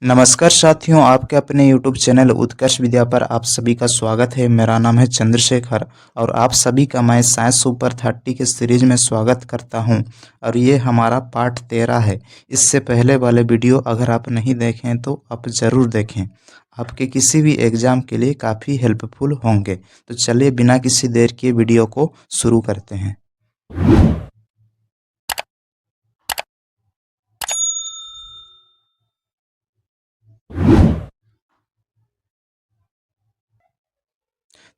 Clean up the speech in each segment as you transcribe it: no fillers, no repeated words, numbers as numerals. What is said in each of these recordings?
नमस्कार साथियों, आपके अपने YouTube चैनल उत्कर्ष विद्या पर आप सभी का स्वागत है। मेरा नाम है चंद्रशेखर और आप सभी का मैं साइंस सुपर 30 के सीरीज में स्वागत करता हूं। और ये हमारा पार्ट 13 है। इससे पहले वाले वीडियो अगर आप नहीं देखें तो आप ज़रूर देखें, आपके किसी भी एग्ज़ाम के लिए काफ़ी हेल्पफुल होंगे। तो चलिए बिना किसी देर के वीडियो को शुरू करते हैं।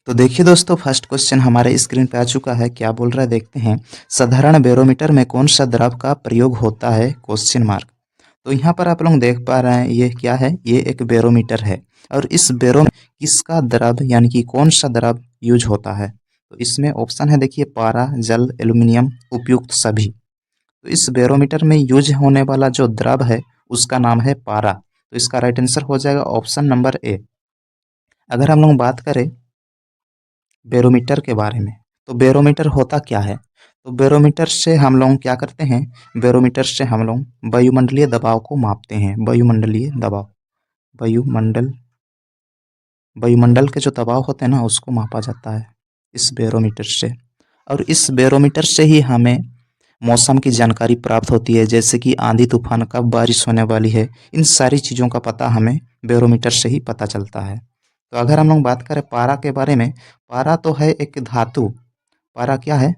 तो देखिए दोस्तों, फर्स्ट क्वेश्चन हमारे स्क्रीन पे आ चुका है। क्या बोल रहा है देखते हैं। साधारण बैरोमीटर में कौन सा द्रव का प्रयोग होता है, क्वेश्चन मार्क। तो यहाँ पर आप लोग देख पा रहे हैं ये क्या है, ये एक बैरोमीटर है। और इस बैरो में किसका द्रव यानी कि कौन सा द्रव यूज होता है। तो इसमें ऑप्शन है देखिए, पारा, जल, एल्यूमिनियम, उपयुक्त सभी। तो इस बैरोमीटर में यूज होने वाला जो द्रव है उसका नाम है पारा। तो इसका राइट आंसर हो जाएगा ऑप्शन नंबर ए। अगर हम लोग बात करें बैरोमीटर के बारे में, तो बैरोमीटर होता क्या है। तो बैरोमीटर से हम लोग क्या करते हैं, बैरोमीटर से हम लोग वायुमंडलीय दबाव को मापते हैं। वायुमंडलीय दबाव, वायुमंडल वायुमंडल के जो दबाव होते हैं ना, उसको मापा जाता है इस बैरोमीटर से। और इस बैरोमीटर से ही हमें मौसम की जानकारी प्राप्त होती है, जैसे कि आंधी तूफान, कब बारिश होने वाली है। इन सारी चीज़ों का पता हमें बैरोमीटर से ही पता चलता है। तो अगर हम लोग बात करें पारा के बारे में, पारा तो है एक धातु। पारा क्या है,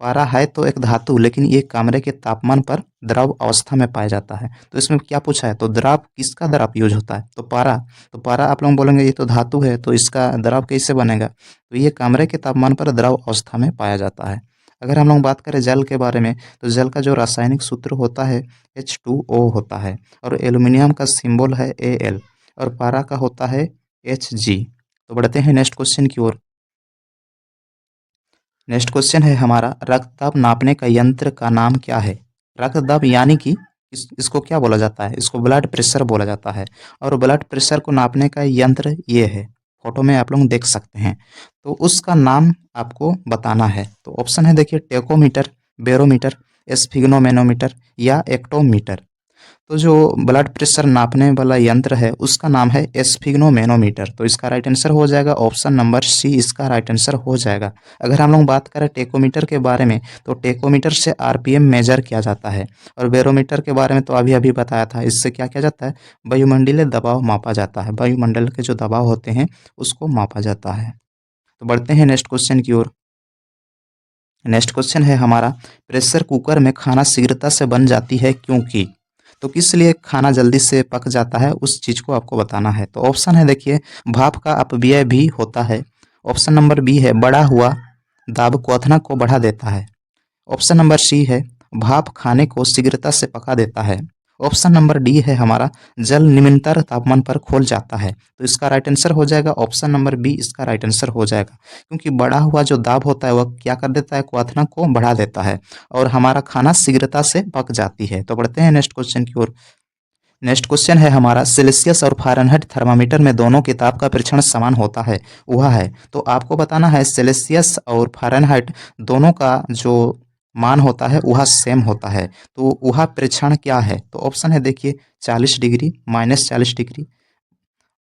पारा है तो एक धातु, लेकिन ये कमरे के तापमान पर द्रव अवस्था में पाया जाता है। तो इसमें क्या पूछा है, तो द्रव किसका द्रव यूज होता है, तो पारा। तो पारा आप लोग बोलेंगे ये तो धातु है, तो इसका द्रव कैसे बनेगा। तो ये कमरे के तापमान पर द्रव अवस्था में पाया जाता है। अगर हम लोग बात करें जल के बारे में, तो जल का जो रासायनिक सूत्र होता है H2O होता है। और एल्यूमिनियम का सिंबल है Al। और पारा का होता है Hg। तो बढ़ते हैं नेक्स्ट क्वेश्चन की ओर। नेक्स्ट क्वेश्चन है हमारा, रक्तदाब नापने का यंत्र का नाम क्या है। रक्तदाब यानी कि इसको क्या बोला जाता है, इसको ब्लड प्रेशर बोला जाता है। और ब्लड प्रेशर को नापने का यंत्र ये है, फोटो में आप लोग देख सकते हैं। तो उसका नाम आपको बताना है। तो ऑप्शन है देखिए, टेकोमीटर, बैरोमीटर, स्फिग्नोमेनोमीटर या एक्टोमीटर। तो जो ब्लड प्रेशर नापने वाला यंत्र है उसका नाम है स्फिग्नोमेनोमीटर। तो इसका राइट आंसर हो जाएगा ऑप्शन नंबर सी, इसका राइट आंसर हो जाएगा। अगर हम लोग बात करें टेकोमीटर के बारे में, तो टेकोमीटर से आरपीएम मेजर किया जाता है। और बैरोमीटर के बारे में तो अभी अभी बताया था, इससे क्या किया जाता है, वायुमंडलीय दबाव मापा जाता है। वायुमंडल के जो दबाव होते हैं उसको मापा जाता है। तो बढ़ते हैं नेक्स्ट क्वेश्चन की ओर। नेक्स्ट क्वेश्चन है हमारा, प्रेशर कुकर में खाना शीघ्रता से बन जाती है क्योंकि। तो किस लिए खाना जल्दी से पक जाता है, उस चीज़ को आपको बताना है। तो ऑप्शन है देखिए, भाप का अपव्यय भी होता है। ऑप्शन नंबर बी है, बढ़ा हुआ दाब क्वथनक को बढ़ा देता है। ऑप्शन नंबर सी है, भाप खाने को शीघ्रता से पका देता है। ऑप्शन नंबर डी है हमारा, जल निम्नतर तापमान पर खोल जाता है। तो इसका राइट आंसर हो जाएगा ऑप्शन नंबर बी, इसका राइट आंसर हो जाएगा। क्योंकि बढ़ा हुआ जो दाब होता है वह क्या कर देता है, क्वथनक को बढ़ा देता है और हमारा खाना शीघ्रता से पक जाती है। तो बढ़ते हैं नेक्स्ट क्वेश्चन की ओर। नेक्स्ट क्वेश्चन है हमारा, सेल्सियस और फ़ारेनहाइट थर्मामीटर में दोनों के ताप का परीक्षण समान होता है, वह है। तो आपको बताना है सेल्सियस और फ़ारेनहाइट दोनों का जो मान होता है वह सेम होता है। तो वह परीक्षण क्या है। तो ऑप्शन है देखिए, 40 degree, -40 degree.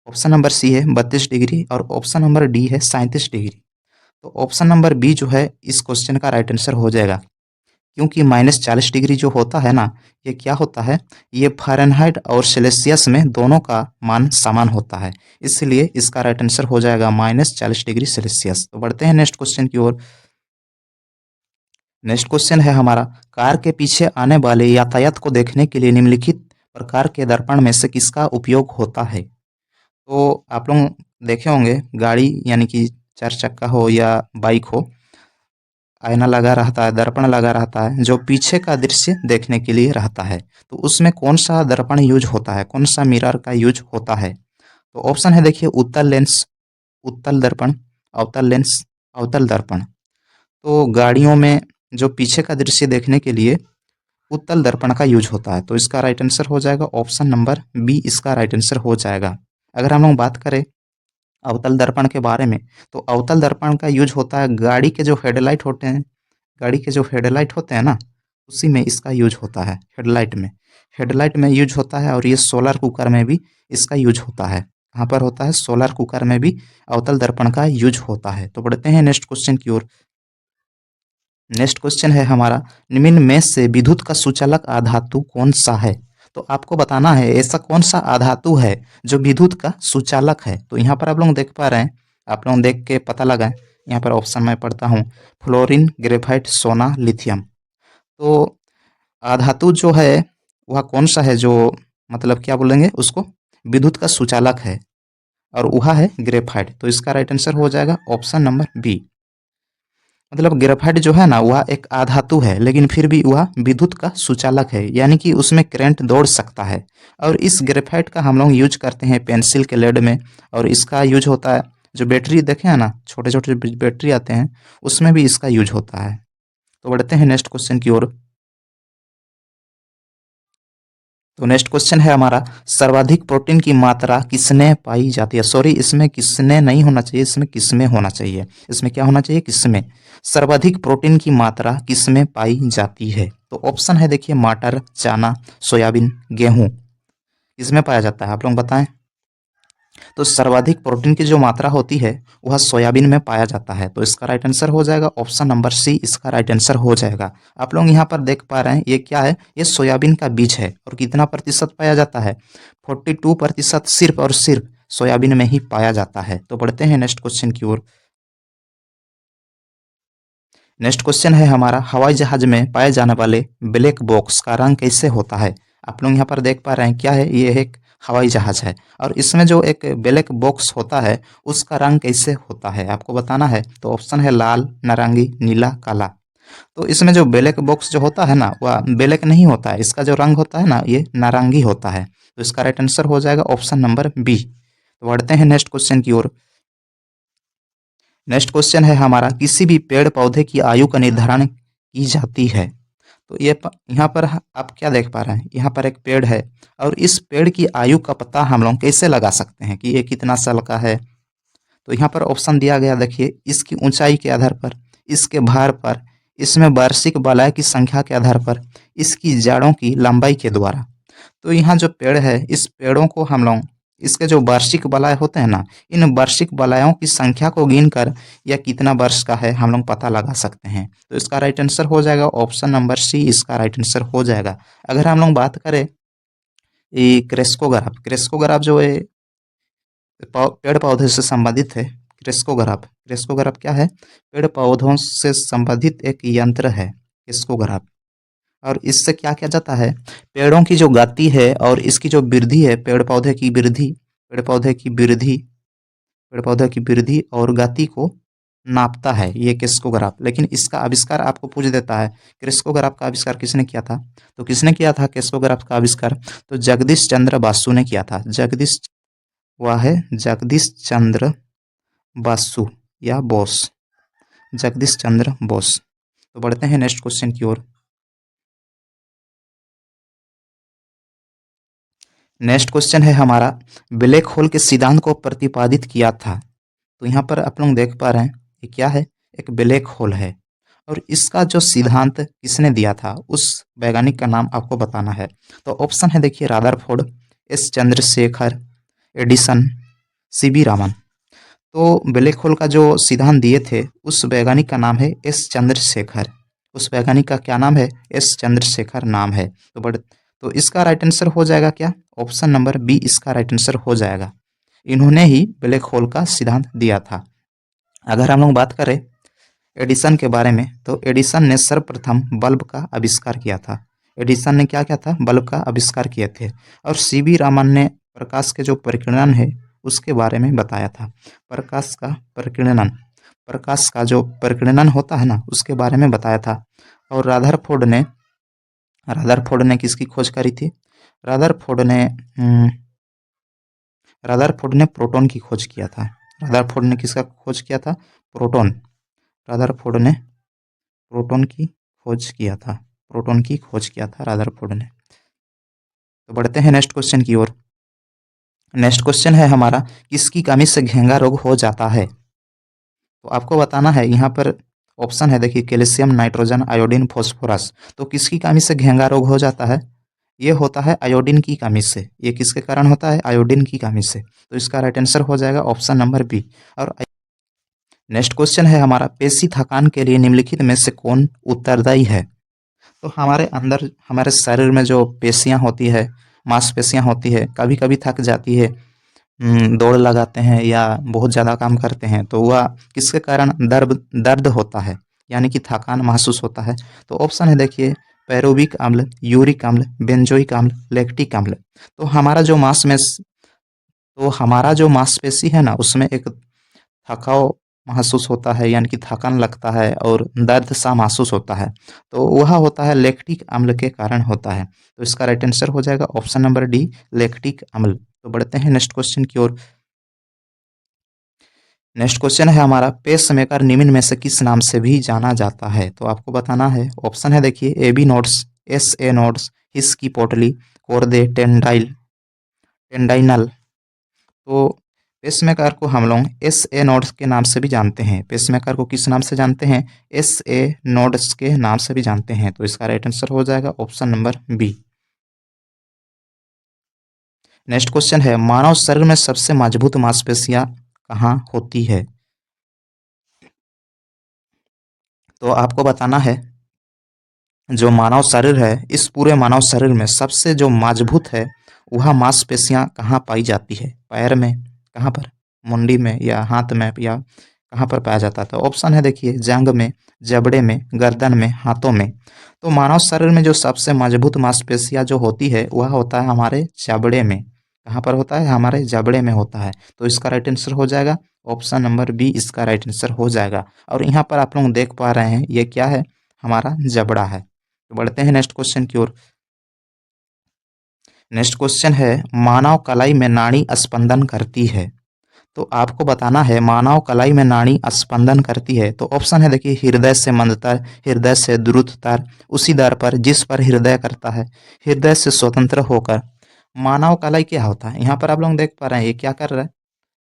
Option number C है 32 डिग्री और ऑप्शन नंबर डी है 37 डिग्री। तो ऑप्शन नंबर बी जो है इस क्वेश्चन का राइट आंसर हो जाएगा। क्योंकि -40 डिग्री जो होता है ना, ये क्या होता है, ये फ़ारेनहाइट और सेल्सियस में दोनों का मान समान होता है। इसलिए इसका राइट आंसर हो जाएगा -40 डिग्री सेल्सियस। तो बढ़ते हैं नेक्स्ट क्वेश्चन की ओर। नेक्स्ट क्वेश्चन है हमारा, कार के पीछे आने वाले यातायात को देखने के लिए निम्नलिखित प्रकार के दर्पण में से किसका उपयोग होता है। तो आप लोग देखे होंगे, गाड़ी यानी कि 4 चक्का हो या बाइक हो, आईना लगा रहता है, दर्पण लगा रहता है जो पीछे का दृश्य देखने के लिए रहता है। तो उसमें कौन सा दर्पण यूज होता है, कौन सा मिरर का यूज होता है। तो ऑप्शन है देखिए, उत्तल लेंस, उत्तल दर्पण, अवतल लेंस, अवतल दर्पण। तो गाड़ियों में जो पीछे का दृश्य देखने के लिए उत्तल दर्पण का यूज होता है। तो इसका राइट आंसर हो जाएगा ऑप्शन नंबर बी, इसका राइट आंसर हो जाएगा। अगर हम लोग बात करें अवतल दर्पण के बारे में, तो अवतल दर्पण का यूज होता है गाड़ी के जो हेडलाइट होते हैं, गाड़ी के जो हेडलाइट होते हैं ना, उसी में इसका यूज होता है। हेडलाइट में यूज होता है, और ये सोलर कुकर में भी इसका यूज होता है। कहाँ पर होता है? सोलर कुकर में भी अवतल दर्पण का यूज होता है। तो बढ़ते हैं नेक्स्ट क्वेश्चन की ओर। नेक्स्ट क्वेश्चन है हमारा, निम्न में से विद्युत का सुचालक आधातु कौन सा है? तो आपको बताना है ऐसा कौन सा आधातु है जो विद्युत का सुचालक है। तो यहाँ पर आप लोग देख पा रहे हैं, आप लोग देख के पता लगाएं। यहाँ पर ऑप्शन मैं पढ़ता हूँ, फ्लोरीन, ग्रेफाइट, सोना, लिथियम। तो आधातु जो है वह कौन सा है जो मतलब क्या बोलेंगे उसको, विद्युत का सुचालक है, और वह है ग्रेफाइट। तो इसका राइट आंसर हो जाएगा ऑप्शन नंबर बी। मतलब ग्रेफाइट जो है ना वह एक आधातु है, लेकिन फिर भी वह विद्युत का सुचालक है, यानी कि उसमें करंट दौड़ सकता है। और इस ग्रेफाइट का हम लोग यूज करते हैं पेंसिल के लेड में, और इसका यूज होता है जो बैटरी देखे हैं ना, छोटे छोटे बैटरी आते हैं, उसमें भी इसका यूज होता है। तो बढ़ते हैं नेक्स्ट क्वेश्चन की ओर। तो नेक्स्ट क्वेश्चन है हमारा, सर्वाधिक प्रोटीन की मात्रा किसने पाई जाती है? सॉरी, इसमें किसने नहीं होना चाहिए, इसमें किसमें होना चाहिए। इसमें क्या होना चाहिए? किसमें। सर्वाधिक प्रोटीन की मात्रा किसमें पाई जाती है? तो ऑप्शन है देखिए, मटर, चना, सोयाबीन, गेहूं। किसमें पाया जाता है आप लोग बताएं। तो सर्वाधिक प्रोटीन की जो मात्रा होती है वह सोयाबीन में पाया जाता है। तो इसका राइट आंसर हो जाएगा ऑप्शन नंबर सी, इसका राइट आंसर हो जाएगा। आप लोग यहाँ पर देख पा रहे हैं ये क्या है, ये सोयाबीन का बीज है। और कितना प्रतिशत पाया जाता है? 42% सिर्फ और सिर्फ सोयाबीन में ही पाया जाता है। तो बढ़ते हैं नेक्स्ट क्वेश्चन की ओर। नेक्स्ट क्वेश्चन है हमारा, हवाई जहाज में पाए जाने वाले ब्लैक बॉक्स का रंग कैसे होता है? आप लोग यहाँ पर देख पा रहे हैं क्या है, ये एक हवाई जहाज है, और इसमें जो एक ब्लैक बॉक्स होता है उसका रंग कैसे होता है आपको बताना है। तो ऑप्शन है लाल, नारंगी, नीला, काला। तो इसमें जो ब्लैक बॉक्स जो होता है ना वह ब्लैक नहीं होता है, इसका जो रंग होता है ना ये नारंगी होता है। तो इसका राइट आंसर हो जाएगा ऑप्शन नंबर बी। तो बढ़ते हैं नेक्स्ट क्वेश्चन की ओर। नेक्स्ट क्वेश्चन है हमारा, किसी भी पेड़ पौधे की आयु का निर्धारण की जाती है। तो यहाँ पर आप क्या देख पा रहे हैं, यहाँ पर एक पेड़ है, और इस पेड़ की आयु का पता हम लोग कैसे लगा सकते हैं कि ये कितना साल का है। तो यहाँ पर ऑप्शन दिया गया देखिए, इसकी ऊंचाई के आधार पर, इसके भार पर, इसमें वार्षिक बालाएं की संख्या के आधार पर, इसकी जड़ों की लंबाई के द्वारा। तो यहाँ जो पेड़ है इस पेड़ों को हम लोग, इसके जो वार्षिक बलाय होते हैं ना, इन वार्षिक बलायों की संख्या को गिनकर यह कितना वर्ष का है हम लोग पता लगा सकते हैं। तो इसका राइट आंसर हो जाएगा ऑप्शन नंबर सी, इसका राइट आंसर हो जाएगा। अगर हम लोग बात करें ये क्रेस्कोग्राफ जो है पेड़ पौधे से संबंधित है। क्रेस्कोग्राफ क्या है? पेड़ पौधों से संबंधित एक यंत्र है क्रेस्कोग्राफ। और इससे क्या किया जाता है, पेड़ों की जो गति है और इसकी जो वृद्धि है, पेड़ पौधे की वृद्धि और गति को नापता है ये क्रेस्कोग्राफ। लेकिन इसका आविष्कार आपको पूछ देता है, क्रेस्कोग्राफ का आविष्कार किसने किया था? तो किसने किया था क्रेस्कोग्राफ का आविष्कार? तो जगदीश चंद्र बासु ने किया था। जगदीश चंद्र बासु या बोस, जगदीश चंद्र बोस। तो बढ़ते हैं नेक्स्ट क्वेश्चन की ओर। नेक्स्ट क्वेश्चन है हमारा, ब्लैक होल के सिद्धांत को प्रतिपादित किया था। तो यहाँ पर आप लोग देख पा रहे हैं ये क्या है, एक ब्लैक होल है, और इसका जो सिद्धांत किसने दिया था उस वैज्ञानिक का नाम आपको बताना है। तो ऑप्शन है देखिए, Rutherford, S Chandrasekhar, Edison, CV Raman. तो ब्लैक होल का जो सिद्धांत दिए थे उस वैज्ञानिक का नाम है एस चंद्रशेखर। उस वैज्ञानिक का क्या नाम है? एस चंद्रशेखर नाम है। तो इसका राइट आंसर हो जाएगा क्या? ऑप्शन नंबर बी, इसका राइट आंसर हो जाएगा। इन्होंने ही ब्लैक होल का सिद्धांत दिया था। अगर हम लोग बात करें एडिसन के बारे में, तो एडिसन ने सर्वप्रथम बल्ब का आविष्कार किया था। एडिसन ने क्या किया था? बल्ब का आविष्कार किए थे। और सीवी रामन ने प्रकाश के जो परिकिरणन है उसके बारे में बताया था। प्रकाश का जो परिकिरणन होता है ना उसके बारे में बताया था। और रादरफोर्ड ने किसकी खोज करी थी? रादरफोर्ड ने प्रोटॉन की खोज किया था। रादरफोर्ड ने किसका खोज किया था? प्रोटॉन। रादरफोर्ड ने प्रोटॉन की खोज किया था रादरफोर्ड ने। तो बढ़ते हैं नेक्स्ट क्वेश्चन की ओर। नेक्स्ट क्वेश्चन है हमारा, किसकी कमी से घेंगा रोग हो जाता है? तो आपको बताना है यहाँ पर ऑप्शन है देखिए कैल्शियम, नाइट्रोजन, आयोडीन, फॉस्फोरस। तो किसकी कमी से घेंगा रोग हो जाता है? ये होता है आयोडीन की कमी से। ये किसके कारण होता है? आयोडीन की कमी से। तो इसका राइट आंसर हो जाएगा ऑप्शन नंबर बी। और नेक्स्ट क्वेश्चन है हमारा, पेशी थकान के लिए निम्नलिखित में से कौन उत्तरदायी है? तो हमारे अंदर, हमारे शरीर में जो पेशियां होती है, मांसपेशियां होती है, कभी कभी थक जाती है, दौड़ लगाते हैं या बहुत ज़्यादा काम करते हैं, तो वह किसके कारण दर्द दर्द होता है, यानी कि थकान महसूस होता है? तो ऑप्शन है देखिए पैरुविक अम्ल, यूरिक अम्ल, बेंजोइक अम्ल, लैक्टिक अम्ल। तो हमारा जो मांसपेशी है ना, उसमें एक थकाव महसूस होता है, यानी कि थकान लगता है और दर्द सा महसूस होता है, तो वह होता है लैक्टिक अम्ल के कारण होता है। तो इसका राइट आंसर हो जाएगा ऑप्शन नंबर डी, लैक्टिक अम्ल। तो बढ़ते हैं नेक्स्ट क्वेश्चन की ओर। नेक्स्ट क्वेश्चन है हमारा, पेसमेकर निम्न में से किस नाम से भी जाना जाता है? तो आपको बताना है। ऑप्शन है देखिए AB nodes, S A nodes, His की पोटली, कोर्दे, टेंडाइनल। तो पेसमेकर को हम लोग एस ए नोड्स के नाम से भी जानते हैं। पेसमेकर को किस नाम से जानते हैं? एस ए नोड्स के नाम से भी जानते हैं। तो इसका राइट आंसर हो जाएगा option number B. Next question है, मानव शरीर में सबसे मजबूत मांसपेशियां कहाँ होती है? तो आपको बताना है, जो मानव शरीर है, इस पूरे मानव शरीर में सबसे जो मजबूत है, वह मांसपेशियां कहाँ पाई जाती है? पैर में, कहाँ पर? मुंडी में या हाथ में, या कहाँ पर पाया जाता है? तो ऑप्शन है देखिए जांघ में, जबड़े में, गर्दन में, हाथों में। तो मानव शरीर में जो सबसे मजबूत मांसपेशियां जो होती है, वह होता है हमारे जबड़े में। कहाँ पर होता है? हमारे जबड़े में होता है। तो इसका राइट आंसर हो जाएगा ऑप्शन नंबर बी, इसका राइट आंसर हो जाएगा। और यहाँ पर आप लोग देख पा रहे हैं, ये क्या है? हमारा जबड़ा है। तो बढ़ते हैं नेक्स्ट क्वेश्चन की ओर। नेक्स्ट क्वेश्चन है, मानव कलाई में नाड़ी स्पंदन करती है। तो आपको बताना है, मानव कलाई में नाड़ी स्पंदन करती है। तो ऑप्शन है देखिए हृदय से मंदतर, हृदय से द्रुततर, उसी दर पर जिस पर हृदय करता है, हृदय से स्वतंत्र होकर। मानव कलाई क्या होता है? यहाँ पर आप लोग देख पा रहे हैं, ये क्या कर रहा है?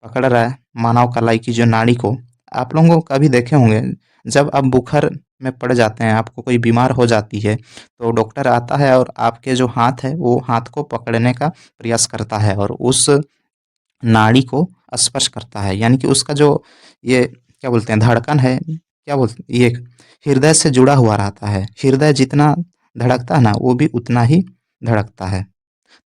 पकड़ रहा है मानव कलाई की जो नाड़ी को। आप लोगों को कभी देखे होंगे, जब आप बुखार में पड़ जाते हैं, आपको कोई बीमार हो जाती है, तो डॉक्टर आता है और आपके जो हाथ है, वो हाथ को पकड़ने का प्रयास करता है और उस नाड़ी को स्पर्श करता है, यानी कि उसका जो ये क्या बोलते हैं, धड़कन है, क्या बोलते हैं, ये हृदय से जुड़ा हुआ रहता है। हृदय जितना धड़कता है ना, वो भी उतना ही धड़कता है।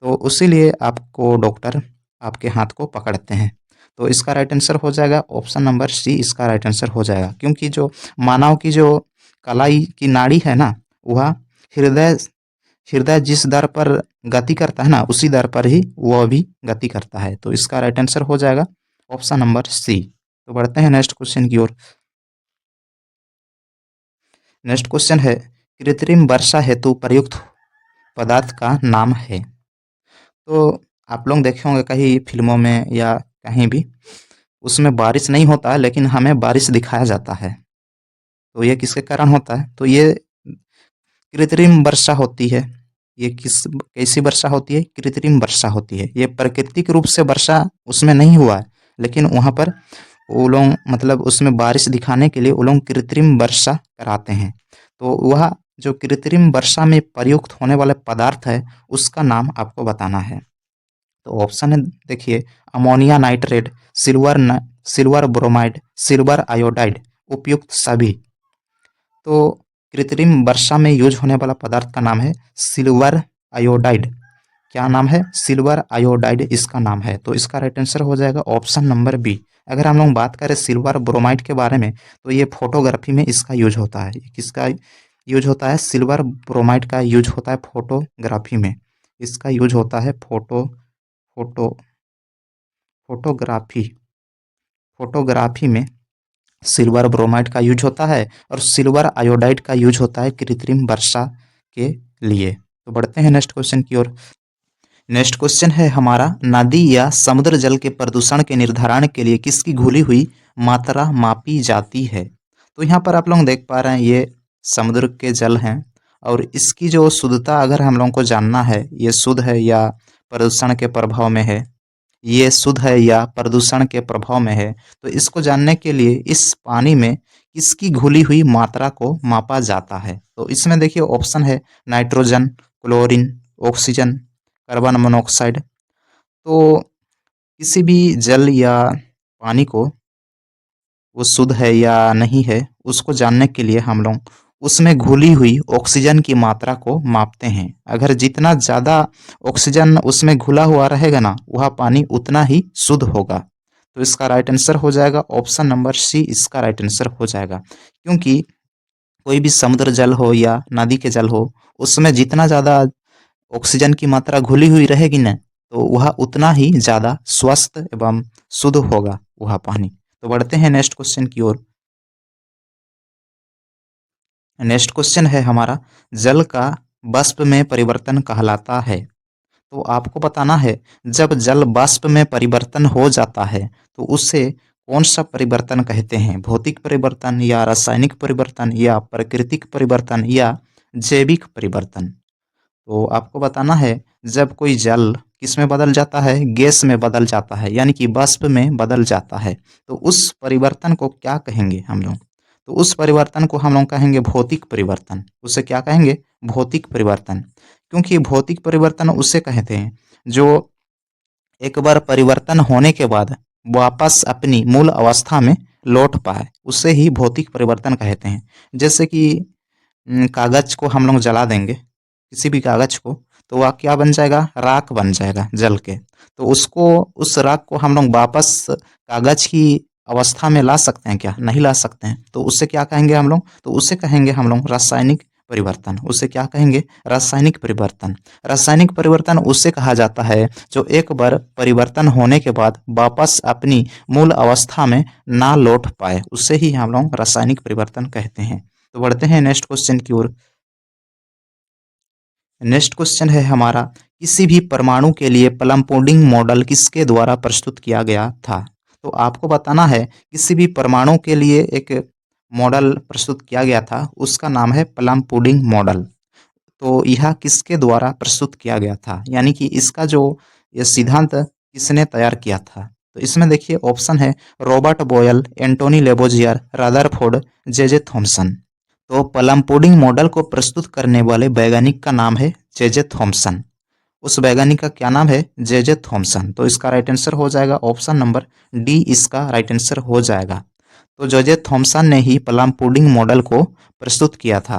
तो उसीलिए आपको डॉक्टर आपके हाथ को पकड़ते हैं। तो इसका राइट आंसर हो जाएगा ऑप्शन नंबर सी, इसका राइट आंसर हो जाएगा। क्योंकि जो मानव की जो कलाई की नाड़ी है ना, वह हृदय हृदय जिस दर पर गति करता है ना, उसी दर पर ही वह भी गति करता है। तो इसका राइट आंसर हो जाएगा ऑप्शन नंबर सी। तो बढ़ते हैं नेक्स्ट क्वेश्चन की ओर। नेक्स्ट क्वेश्चन है, कृत्रिम वर्षा हेतु प्रयुक्त पदार्थ का नाम है। तो आप लोग देखे होंगे कहीं फिल्मों में या कहीं भी, उसमें बारिश नहीं होता है, लेकिन हमें बारिश दिखाया जाता है। तो ये किसके कारण होता है? तो ये कृत्रिम वर्षा होती है। ये कैसी वर्षा होती है? कृत्रिम वर्षा होती है। ये प्राकृतिक रूप से वर्षा उसमें नहीं हुआ है, लेकिन वहाँ पर वो लोग, मतलब उसमें बारिश दिखाने के लिए वो लोग कृत्रिम वर्षा कराते हैं। तो वह जो कृत्रिम वर्षा में प्रयुक्त होने वाले पदार्थ है, उसका नाम आपको बताना है। तो ऑप्शन है देखिए ammonia nitrate, silver bromide, silver iodide, उपयुक्त सभी। तो कृत्रिम वर्षा में यूज होने वाला पदार्थ का नाम है सिल्वर आयोडाइड। क्या नाम है? सिल्वर आयोडाइड इसका नाम है। तो इसका राइट आंसर हो जाएगा ऑप्शन नंबर बी। अगर हम लोग बात करें सिल्वर ब्रोमाइड के बारे में, तो ये फोटोग्राफी में इसका यूज होता है। किसका यूज होता है? सिल्वर ब्रोमाइड का यूज होता है फोटोग्राफी में। इसका यूज होता है फोटो फोटोग्राफी फोटोग्राफी में सिल्वर ब्रोमाइड का यूज होता है, और सिल्वर आयोडाइड का यूज होता है कृत्रिम वर्षा के लिए। तो बढ़ते हैं नेक्स्ट क्वेश्चन की ओर। नेक्स्ट क्वेश्चन है हमारा, नदी या समुद्र जल के प्रदूषण के निर्धारण के लिए किसकी घुली हुई मात्रा मापी जाती है? तो यहाँ पर आप लोग देख पा रहे हैं, ये समुद्र के जल हैं, और इसकी जो शुद्धता अगर हम लोगों को जानना है, ये शुद्ध है या प्रदूषण के प्रभाव में है, ये शुद्ध है या प्रदूषण के प्रभाव में है, तो इसको जानने के लिए इस पानी में किसकी घुली हुई मात्रा को मापा जाता है? तो इसमें देखिए ऑप्शन है nitrogen, chlorine, oxygen, carbon monoxide. तो किसी भी जल या पानी को वो शुद्ध है या नहीं है उसको जानने के लिए हम लोग उसमें घुली हुई ऑक्सीजन की मात्रा को मापते हैं। अगर जितना ज़्यादा ऑक्सीजन उसमें घुला हुआ रहेगा ना वह पानी उतना ही शुद्ध होगा। तो इसका राइट आंसर हो जाएगा ऑप्शन नंबर सी, इसका राइट आंसर हो जाएगा। क्योंकि कोई भी समुद्र जल हो या नदी के जल हो उसमें जितना ज़्यादा ऑक्सीजन की मात्रा घुली हुई रहेगी ना तो वह उतना ही ज़्यादा स्वस्थ एवं शुद्ध होगा वह पानी। तो बढ़ते हैं नेक्स्ट क्वेश्चन की ओर। नेक्स्ट क्वेश्चन है हमारा, जल का वाष्प में परिवर्तन कहलाता है। तो आपको बताना है जब जल वाष्प में परिवर्तन हो जाता है तो उसे कौन सा परिवर्तन कहते हैं? भौतिक परिवर्तन या रासायनिक परिवर्तन या प्राकृतिक परिवर्तन या जैविक परिवर्तन? तो आपको बताना है जब कोई जल किस में बदल जाता है? गैस में बदल जाता है यानी कि वाष्प में बदल जाता है तो उस परिवर्तन को क्या कहेंगे हम लोग? तो उस परिवर्तन को हम लोग कहेंगे भौतिक परिवर्तन। उसे क्या कहेंगे? भौतिक परिवर्तन। क्योंकि भौतिक परिवर्तन उसे कहते हैं जो एक बार परिवर्तन होने के बाद वापस अपनी मूल अवस्था में लौट पाए उसे ही भौतिक परिवर्तन कहते हैं। जैसे कि कागज को हम लोग जला देंगे, किसी भी कागज को, तो वह क्या बन जाएगा? राख बन जाएगा जल के। तो उसको उस राख को हम लोग वापस कागज की अवस्था में ला सकते हैं क्या? नहीं ला सकते हैं। तो उससे क्या कहेंगे हम लोग? तो उसे कहेंगे हम लोग रासायनिक परिवर्तन। उसे क्या कहेंगे? रासायनिक परिवर्तन। रासायनिक परिवर्तन उसे कहा जाता है जो एक बार परिवर्तन होने के बाद वापस अपनी मूल अवस्था में ना लौट पाए उसे ही हम लोग रासायनिक परिवर्तन कहते हैं। तो बढ़ते हैं नेक्स्ट क्वेश्चन की ओर। नेक्स्ट क्वेश्चन है हमारा, किसी भी परमाणु के लिए प्लम-पुडिंग मॉडल किसके द्वारा प्रस्तुत किया गया था? तो आपको बताना है किसी भी परमाणु के लिए एक मॉडल प्रस्तुत किया गया था, उसका नाम है प्लम-पुडिंग मॉडल। तो यह किसके द्वारा प्रस्तुत किया गया था? यानी कि इसका जो ये सिद्धांत किसने तैयार किया था? तो इसमें देखिए ऑप्शन है Robert Boyle, Antoine Lavoisier, Rutherford, J Thomson. तो प्लम पुडिंग मॉडल को प्रस्तुत करने वाले वैज्ञानिक का नाम है जे थॉमसन। उस वैज्ञानिक का क्या नाम है? जे थॉमसन। तो इसका राइट आंसर हो जाएगा ऑप्शन नंबर डी, इसका राइट आंसर हो जाएगा। तो जे थॉमसन ने ही प्लम पुडिंग मॉडल को प्रस्तुत किया था।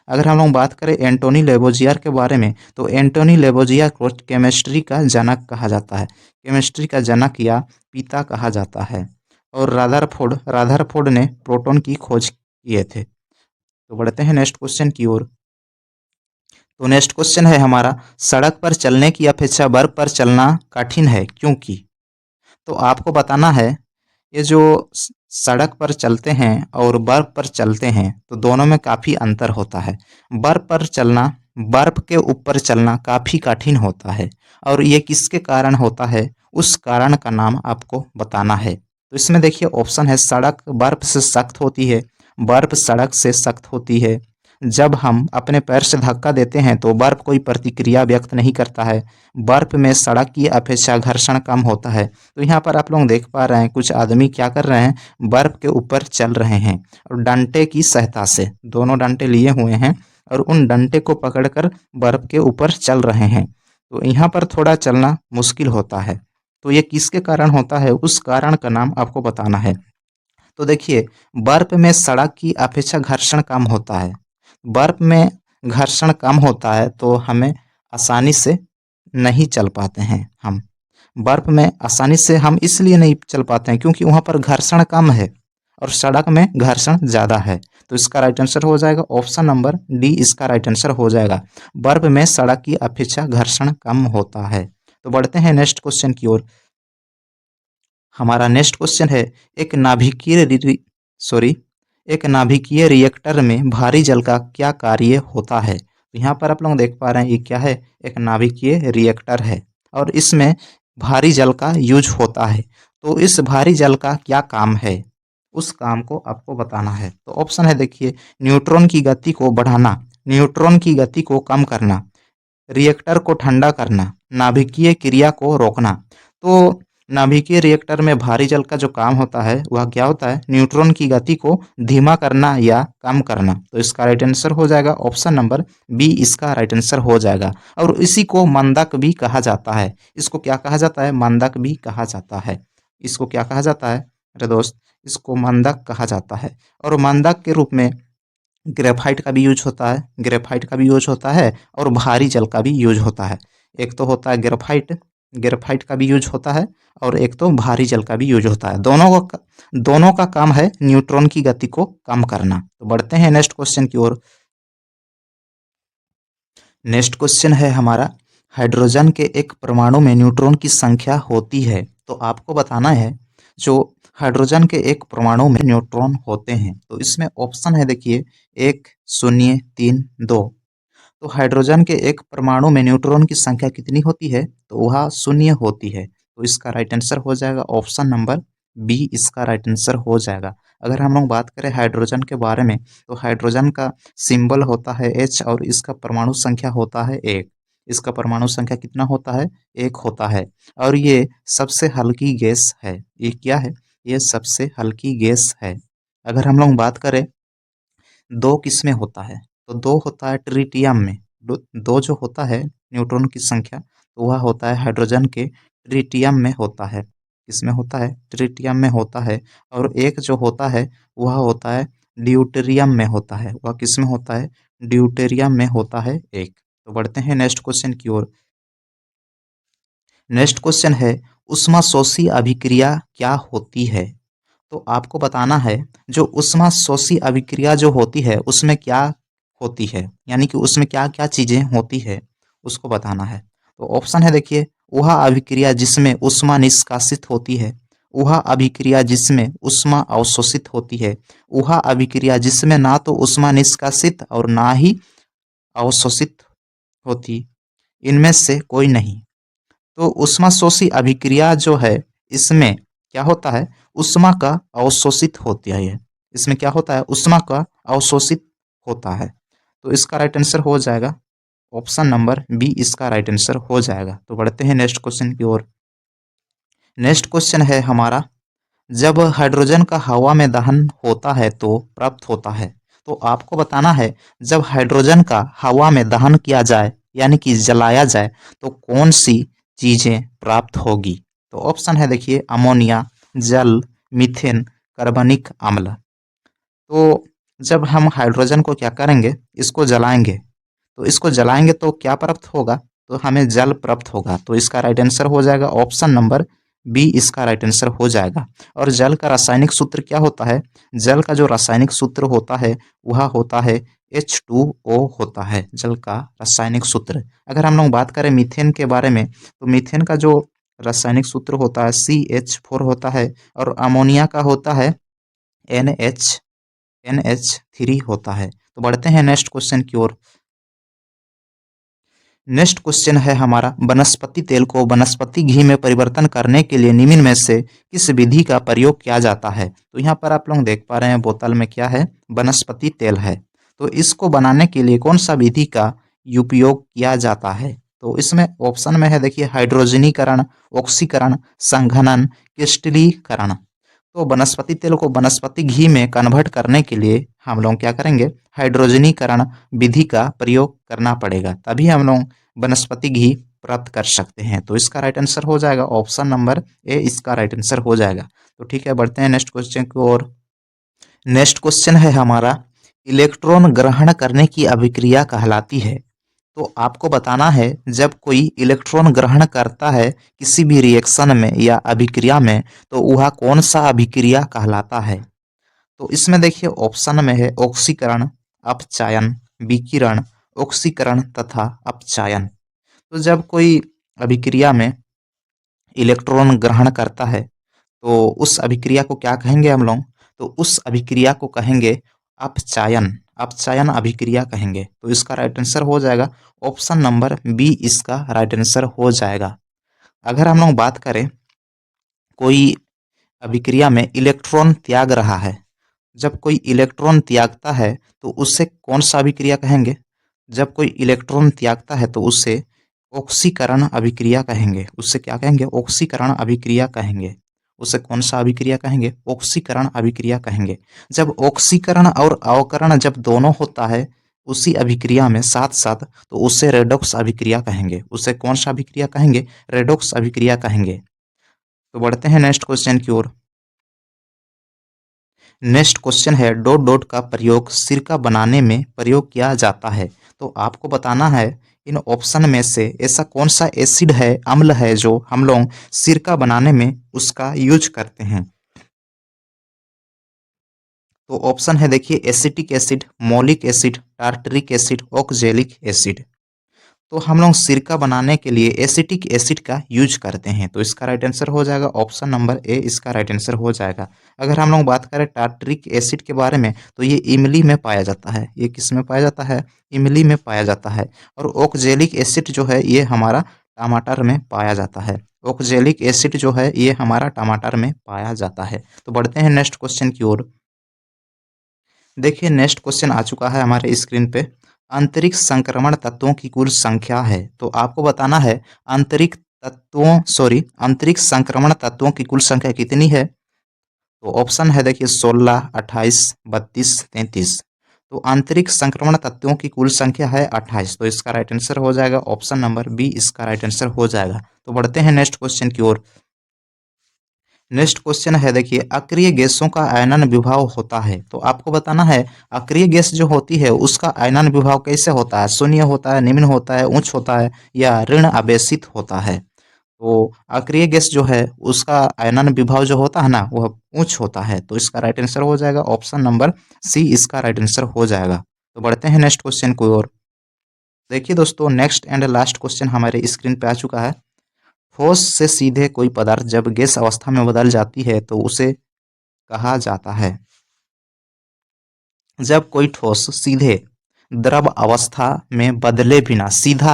अगर हम लोग बात करें एंटोनी लेबोजियर के बारे में तो एंटोनी लेबोजियर को केमिस्ट्री का जनक कहा जाता है। केमिस्ट्री का जनक या पिता कहा जाता है। और रादरफोर्ड ने प्रोटॉन की खोज किए थे। तो बढ़ते हैं नेक्स्ट क्वेश्चन की ओर। तो नेक्स्ट क्वेश्चन है हमारा, सड़क पर चलने की अपेक्षा बर्फ पर चलना कठिन है क्योंकि? तो आपको बताना है ये जो सड़क पर चलते हैं और बर्फ पर चलते हैं तो दोनों में काफ़ी अंतर होता है। बर्फ पर चलना, बर्फ के ऊपर चलना काफ़ी कठिन होता है और ये किसके कारण होता है उस कारण का नाम आपको बताना है। तो इसमें देखिए ऑप्शन है सड़क बर्फ से सख्त होती है, बर्फ सड़क से सख्त होती है, जब हम अपने पैर से धक्का देते हैं तो बर्फ कोई प्रतिक्रिया व्यक्त नहीं करता है, बर्फ में सड़क की अपेक्षा घर्षण कम होता है। तो यहाँ पर आप लोग देख पा रहे हैं कुछ आदमी क्या कर रहे हैं, बर्फ के ऊपर चल रहे हैं और डंडे की सहायता से, दोनों डंडे लिए हुए हैं और उन डंडे को पकड़कर बर्फ के ऊपर चल रहे हैं। तो यहाँ पर थोड़ा चलना मुश्किल होता है। तो ये किसके कारण होता है उस कारण का नाम आपको बताना है। तो देखिए बर्फ में सड़क की अपेक्षा घर्षण कम होता है। बर्फ में घर्षण कम होता है तो हमें आसानी से नहीं चल पाते हैं हम। बर्फ में आसानी से हम इसलिए नहीं चल पाते हैं क्योंकि वहाँ पर घर्षण कम है और सड़क में घर्षण ज़्यादा है। तो इसका राइट आंसर हो जाएगा ऑप्शन नंबर डी, इसका राइट आंसर हो जाएगा। बर्फ में सड़क की अपेक्षा घर्षण कम होता है। तो बढ़ते हैं नेक्स्ट क्वेश्चन की ओर। हमारा नेक्स्ट क्वेश्चन है, एक सॉरी एक नाभिकीय रिएक्टर में भारी जल का क्या कार्य होता है? तो यहाँ पर आप लोग देख पा रहे हैं ये क्या है, एक नाभिकीय रिएक्टर है और इसमें भारी जल का यूज होता है। तो इस भारी जल का क्या काम है उस काम को आपको बताना है। तो ऑप्शन है देखिए, न्यूट्रॉन की गति को बढ़ाना, न्यूट्रॉन की गति को कम करना, रिएक्टर को ठंडा करना, नाभिकीय क्रिया को रोकना। तो नाभिकीय रिएक्टर में भारी जल का जो काम होता है वह क्या होता है, न्यूट्रॉन की गति को धीमा करना या कम करना। तो इसका राइट आंसर हो जाएगा ऑप्शन नंबर बी, इसका राइट आंसर हो जाएगा। और इसी को मंदक भी कहा जाता है। इसको क्या कहा जाता है, मंदक भी कहा जाता है। इसको क्या कहा जाता है अरे दोस्त, इसको मंदक कहा जाता है। और मंदक के रूप में ग्रेफाइट का भी यूज होता है, ग्रेफाइट का भी यूज होता है और भारी जल का भी यूज होता है। एक तो होता है ग्रेफाइट, ग्रेफाइट का भी यूज होता है और एक तो भारी जल का भी यूज होता है। दोनों का काम है न्यूट्रॉन की गति को कम करना। तो बढ़ते हैं नेक्स्ट क्वेश्चन की ओर। नेक्स्ट क्वेश्चन है हमारा, हाइड्रोजन के एक परमाणु में न्यूट्रॉन की संख्या होती है। तो आपको बताना है जो हाइड्रोजन के एक परमाणु में न्यूट्रॉन होते हैं। तो इसमें ऑप्शन है देखिए 1, 0, 3, 2। तो हाइड्रोजन के एक परमाणु में न्यूट्रॉन की संख्या कितनी होती है, तो वह 0 होती है। तो इसका राइट आंसर हो जाएगा ऑप्शन नंबर बी, इसका राइट आंसर हो जाएगा। अगर हम लोग बात करें हाइड्रोजन के बारे में, तो हाइड्रोजन का सिंबल होता है H और इसका परमाणु संख्या होता है 1। इसका परमाणु संख्या कितना होता है, 1 होता है। और ये सबसे हल्की गैस है। ये क्या है, ये सबसे हल्की गैस है। अगर हम लोग बात करें दो किसमें होता है, तो दो होता है ट्रिटियम में। दो जो होता है न्यूट्रॉन की संख्या, तो वह होता है हाइड्रोजन के ट्रिटियम में होता है। किसमें होता है, ट्रिटियम में होता है। और एक जो होता है वह होता है ड्यूटेरियम में होता है। वह किसमें होता है, ड्यूटेरियम में होता है एक। तो बढ़ते हैं नेक्स्ट क्वेश्चन की ओर। नेक्स्ट क्वेश्चन है, ऊष्माशोषी अभिक्रिया क्या होती है। तो आपको बताना है जो ऊष्माशोषी अभिक्रिया जो होती है उसमें क्या होती है, यानी कि उसमें क्या क्या चीजें होती है उसको बताना है। तो ऑप्शन है देखिए, वह अभिक्रिया जिसमें ऊष्मा निष्कासित होती है, वह अभिक्रिया जिसमें ऊष्मा अवशोषित होती है, वह अभिक्रिया जिसमें ना तो ऊष्मा निष्कासित और ना ही अवशोषित होती, इनमें से कोई नहीं। तो ऊष्माशोषी अभिक्रिया जो है इसमें क्या होता है, ऊष्मा का अवशोषित होती है। ये इसमें क्या होता है, ऊष्मा का अवशोषित होता है। तो इसका राइट आंसर हो जाएगा ऑप्शन नंबर बी, इसका राइट आंसर हो जाएगा। तो बढ़ते हैं नेक्स्ट क्वेश्चन की ओर। नेक्स्ट क्वेश्चन है हमारा, जब हाइड्रोजन का हवा में दहन होता है तो प्राप्त होता है। तो आपको बताना है जब हाइड्रोजन का हवा में दहन किया जाए यानी कि जलाया जाए तो कौन सी चीजें प्राप्त होगी। तो ऑप्शन है देखिए, अमोनिया, जल, मीथेन, कार्बनिक अम्ल। तो जब हम हाइड्रोजन को क्या करेंगे, इसको जलाएंगे, तो इसको जलाएंगे तो क्या प्राप्त होगा, तो हमें जल प्राप्त होगा। तो इसका राइट आंसर हो जाएगा ऑप्शन नंबर बी, इसका राइट आंसर हो जाएगा। और जल का रासायनिक सूत्र क्या होता है, जल का जो रासायनिक सूत्र होता है वह होता है H2O होता है, जल का रासायनिक सूत्र। अगर हम लोग बात करें मीथेन के बारे में, तो मीथेन का जो रासायनिक सूत्र होता है CH4 होता है। और अमोनिया का होता है NH3 होता है। तो बढ़ते हैं नेक्स्ट क्वेश्चन की ओर। नेक्स्ट क्वेश्चन है हमारा, वनस्पति तेल को वनस्पति घी में परिवर्तन करने के लिए निम्न में से किस विधि का प्रयोग किया जाता है। तो यहाँ पर आप लोग देख पा रहे हैं बोतल में क्या है, वनस्पति तेल है। तो इसको बनाने के लिए कौन सा विधि का उपयोग किया जाता है। तो इसमें ऑप्शन में है देखिए, हाइड्रोजनीकरण, ऑक्सीकरण, संघनन, क्रिस्टलीकरण। तो वनस्पति तेल को वनस्पति घी में कन्वर्ट करने के लिए हम लोग क्या करेंगे, हाइड्रोजनीकरण विधि का प्रयोग करना पड़ेगा, तभी हम लोग वनस्पति घी प्राप्त कर सकते हैं। तो इसका राइट आंसर हो जाएगा ऑप्शन नंबर ए, इसका राइट आंसर हो जाएगा। तो ठीक है, बढ़ते हैं नेक्स्ट क्वेश्चन की ओर। नेक्स्ट क्वेश्चन है हमारा, इलेक्ट्रॉन ग्रहण करने की अभिक्रिया कहलाती है। तो आपको बताना है जब कोई इलेक्ट्रॉन ग्रहण करता है किसी भी रिएक्शन में या अभिक्रिया में, तो वह कौन सा अभिक्रिया कहलाता है। तो इसमें देखिए ऑप्शन में है ऑक्सीकरण, अपचायन, विकिरण, ऑक्सीकरण तथा अपचायन। तो जब कोई अभिक्रिया में इलेक्ट्रॉन ग्रहण करता है तो उस अभिक्रिया को क्या कहेंगे हम लोग, तो उस अभिक्रिया को कहेंगे अपचायन, अपचायन अभिक्रिया कहेंगे। तो इसका राइट आंसर हो जाएगा ऑप्शन नंबर बी, इसका राइट आंसर हो जाएगा। अगर हम लोग बात करें कोई अभिक्रिया में इलेक्ट्रॉन त्याग रहा है, जब कोई इलेक्ट्रॉन त्यागता है तो उससे कौन सा अभिक्रिया कहेंगे, जब कोई इलेक्ट्रॉन त्यागता है तो उससे ऑक्सीकरण अभिक्रिया कहेंगे। उससे क्या कहेंगे? ऑक्सीकरण अभिक्रिया कहेंगे। उसे कौन सा अभिक्रिया कहेंगे? ऑक्सीकरण अभिक्रिया कहेंगे। जब ऑक्सीकरण और अवकरण जब दोनों होता है उसी अभिक्रिया में साथ साथ, तो उसे रेडॉक्स अभिक्रिया कहेंगे। उसे कौन सा अभिक्रिया कहेंगे? रेडॉक्स अभिक्रिया कहेंगे। तो बढ़ते हैं नेक्स्ट क्वेश्चन की ओर। नेक्स्ट क्वेश्चन है, डॉट डॉट का प्रयोग सिरका बनाने में प्रयोग किया जाता है। तो आपको बताना है इन ऑप्शन में से ऐसा कौन सा एसिड है, अम्ल है, जो हम लोग सिरका बनाने में उसका यूज करते हैं। तो ऑप्शन है देखिए, acetic acid, malic acid, tartaric acid, oxalic acid. तो हम लोग सिरका बनाने के लिए एसिटिक एसिड का यूज करते हैं, तो इसका राइट आंसर हो जाएगा ऑप्शन नंबर ए, इसका राइट आंसर हो जाएगा। अगर हम लोग बात करें टार्टरिक एसिड के बारे में, तो ये इमली में पाया जाता है। ये किस में पाया जाता है? इमली में पाया जाता है। और ऑक्जेलिक एसिड जो है ये हमारा टमाटर में पाया जाता है। ऑक्जेलिक एसिड जो है ये हमारा टमाटर में पाया जाता है। तो बढ़ते हैं नेक्स्ट क्वेश्चन की ओर। देखिए नेक्स्ट क्वेश्चन आ चुका है हमारे स्क्रीन पे। आंतरिक संक्रमण तत्वों की कुल संख्या है। तो आपको बताना है आंतरिक संक्रमण तत्वों की कुल संख्या कितनी है। तो ऑप्शन है देखिए 16, 28, 32, 33। तो आंतरिक संक्रमण तत्वों की कुल संख्या है 28। तो इसका राइट आंसर हो जाएगा ऑप्शन नंबर बी, इसका राइट आंसर हो जाएगा। तो बढ़ते हैं नेक्स्ट क्वेश्चन की ओर। नेक्स्ट क्वेश्चन है देखिए, अक्रिय गैसों का आयनन विभाव होता है। तो आपको बताना है अक्रिय गैस जो होती है उसका आयनन विभाव कैसे होता है। शून्य होता है, निम्न होता है, उच्च होता है, या ऋण आवेशित होता है। तो अक्रिय गैस जो है उसका आयनन विभाव जो होता है ना, वह उच्च होता है। तो इसका राइट आंसर हो जाएगा ऑप्शन नंबर सी, इसका राइट आंसर हो जाएगा। तो बढ़ते हैं नेक्स्ट क्वेश्चन की ओर। देखिए दोस्तों, नेक्स्ट एंड लास्ट क्वेश्चन हमारे स्क्रीन पे आ चुका है। ठोस से सीधे कोई पदार्थ जब गैस अवस्था में बदल जाती है तो उसे कहा जाता है। जब कोई ठोस सीधे द्रव अवस्था में बदले बिना सीधा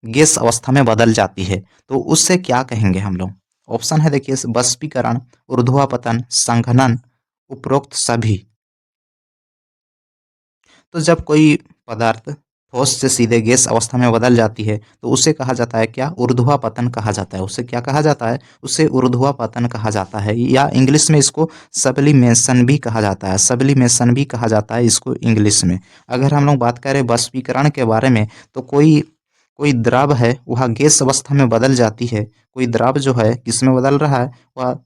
गैस अवस्था में बदल जाती है तो उससे क्या कहेंगे हम लोग। ऑप्शन है देखिए, बाष्पीकरण, ऊर्ध्वापतन, संघनन, उपरोक्त सभी। तो जब कोई पदार्थ ठोस से सीधे गैस अवस्था में बदल जाती है तो उसे कहा जाता है क्या? ऊर्ध्वापतन कहा जाता है। उसे क्या कहा जाता है? उसे ऊर्ध्वापतन कहा जाता है, या इंग्लिश में इसको सब्लिमेशन भी कहा जाता है। सब्लिमेशन भी कहा जाता है इसको इंग्लिश में। अगर हम लोग बात करें बाष्पीकरण के बारे में, तो कोई कोई द्रव है वह गैस अवस्था में बदल जाती है। कोई द्रव जो है किस में बदल रहा है? वह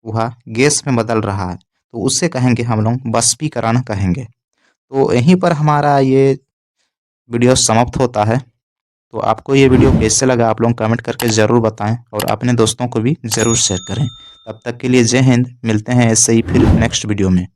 वह गैस में बदल रहा है, तो उससे कहेंगे हम लोग बाष्पीकरण कहेंगे। तो यहीं पर हमारा ये वीडियो समाप्त होता है। तो आपको ये वीडियो कैसे लगा आप लोग कमेंट करके ज़रूर बताएं, और अपने दोस्तों को भी ज़रूर शेयर करें। तब तक के लिए जय हिंद, मिलते हैं ऐसे ही फिर नेक्स्ट वीडियो में।